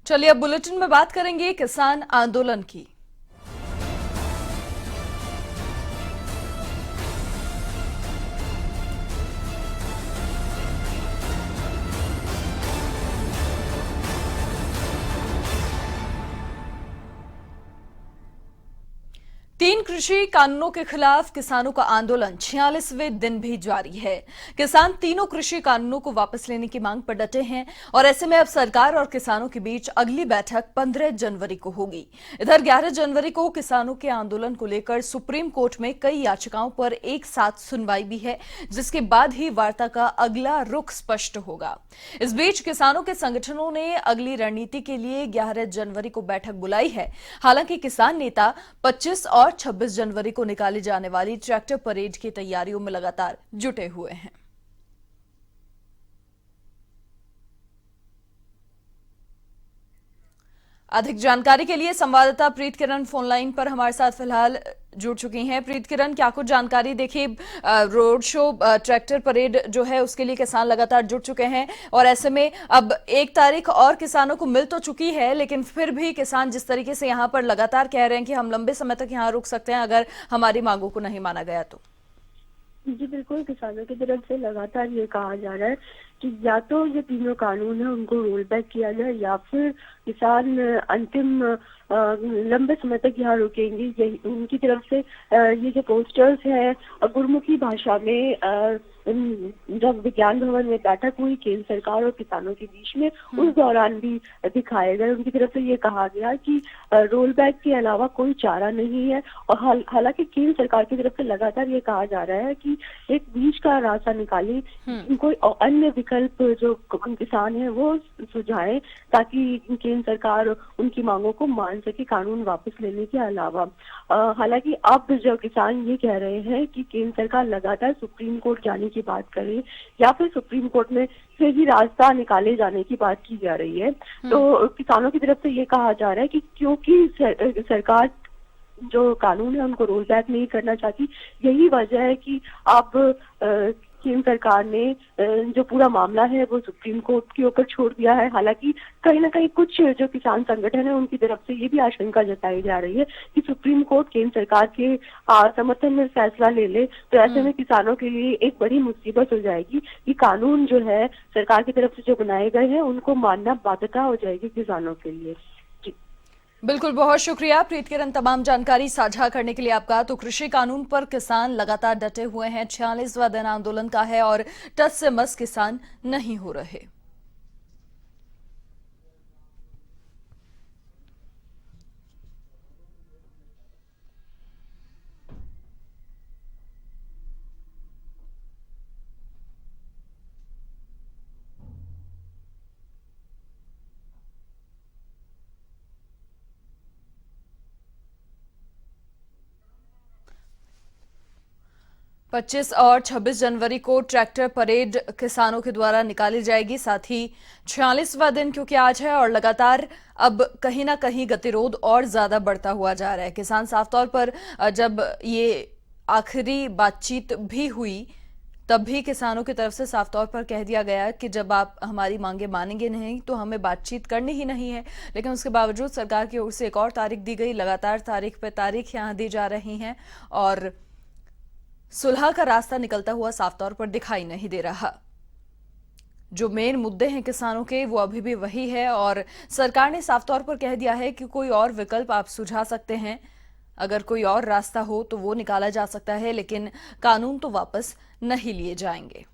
चलिए अब बुलेटिन में बात करेंगे किसान आंदोलन की। तीन कृषि कानूनों के खिलाफ किसानों का आंदोलन 46वें दिन भी जारी है। किसान तीनों कृषि कानूनों को वापस लेने की मांग पर डटे हैं और ऐसे में अब सरकार और किसानों के बीच अगली बैठक 15 जनवरी को होगी। इधर 11 जनवरी को किसानों के आंदोलन को लेकर सुप्रीम कोर्ट में कई याचिकाओं पर एक साथ सुनवाई भी है, जिसके बाद ही वार्ता का अगला रुख स्पष्ट होगा। इस बीच किसानों के संगठनों ने अगली रणनीति के लिए 11 जनवरी को बैठक बुलाई है। हालांकि किसान नेता 25 और 26 जनवरी को निकाली जाने वाली ट्रैक्टर परेड की तैयारियों में लगातार जुटे हुए हैं। अधिक जानकारी के लिए संवाददाता प्रीत किरण फोन लाइन पर हमारे साथ फिलहाल जुड़ चुकी हैं। प्रीत किरण, क्या कुछ जानकारी? देखिए, रोड शो ट्रैक्टर परेड जो है उसके लिए किसान लगातार जुट चुके हैं और ऐसे में अब 1 तारीख और किसानों को मिल तो चुकी है, लेकिन फिर भी किसान जिस तरीके से यहां पर लगातार कह रहे हैं कि हम लंबे समय तक यहां रुक सकते हैं अगर हमारी मांगों को नहीं माना गया तो। जी बिल्कुल, किसानों की तरफ से लगातार ये कहा जा रहा है कि या तो ये तीनों कानून है उनको रोल बैक किया जाए या फिर किसान अंतिम लंबे समय तक यहाँ रुकेंगे। यही उनकी तरफ से ये जो पोस्टर्स है गुरमुखी भाषा में जब विज्ञान भवन में बैठक हुई केंद्र सरकार और किसानों के बीच में, उस दौरान भी दिखाए गए। उनकी तरफ से ये कहा गया कि रोल बैक के अलावा कोई चारा नहीं है और हालांकि केंद्र सरकार की तरफ से लगातार ये कहा जा रहा है कि एक बीच का रास्ता निकाले, कोई अन्य विकल्प जो किसान है वो सुझाएं ताकि केंद्र सरकार उनकी मांगों को मान सके कानून वापस लेने के अलावा। हालांकि अब जो किसान ये कह रहे हैं कि केंद्र सरकार लगातार सुप्रीम कोर्ट जाने की बात करे या फिर सुप्रीम कोर्ट में से ही रास्ता निकाले जाने की बात की जा रही है। तो किसानों की तरफ से ये कहा जा रहा है कि क्योंकि सरकार जो कानून है उनको रोल बैक नहीं करना चाहती, यही वजह है कि अब केंद्र सरकार ने जो पूरा मामला है वो सुप्रीम कोर्ट के ऊपर छोड़ दिया है। हालांकि कहीं ना कहीं कुछ जो किसान संगठन है उनकी तरफ से ये भी आशंका जताई जा रही है कि सुप्रीम कोर्ट केंद्र सरकार के समर्थन में फैसला ले ले तो ऐसे में किसानों के लिए एक बड़ी मुसीबत हो जाएगी कि कानून जो है सरकार की तरफ से जो बनाए गए हैं उनको मानना बाध्यता हो जाएगी किसानों के लिए। बिल्कुल, बहुत शुक्रिया प्रीत किरण तमाम जानकारी साझा करने के लिए आपका। तो कृषि कानून पर किसान लगातार डटे हुए हैं, 46वां दिन आंदोलन का है और टस से मस किसान नहीं हो रहे। पच्चीस और 26 जनवरी को ट्रैक्टर परेड किसानों के द्वारा निकाली जाएगी। साथ ही 46वां दिन क्योंकि आज है और लगातार अब कहीं ना कहीं गतिरोध और ज्यादा बढ़ता हुआ जा रहा है। किसान साफ तौर पर जब ये आखिरी बातचीत भी हुई तब भी किसानों की तरफ से साफ तौर पर कह दिया गया कि जब आप हमारी मांगे मानेंगे नहीं तो हमें बातचीत करनी ही नहीं है। लेकिन उसके बावजूद सरकार की ओर से एक और तारीख दी गई, लगातार तारीख पे तारीख यहां दी जा रही हैं और सुलह का रास्ता निकलता हुआ साफ तौर पर दिखाई नहीं दे रहा। जो मेन मुद्दे हैं किसानों के वो अभी भी वही है और सरकार ने साफ तौर पर कह दिया है कि कोई और विकल्प आप सुझा सकते हैं, अगर कोई और रास्ता हो तो वो निकाला जा सकता है, लेकिन कानून तो वापस नहीं लिए जाएंगे।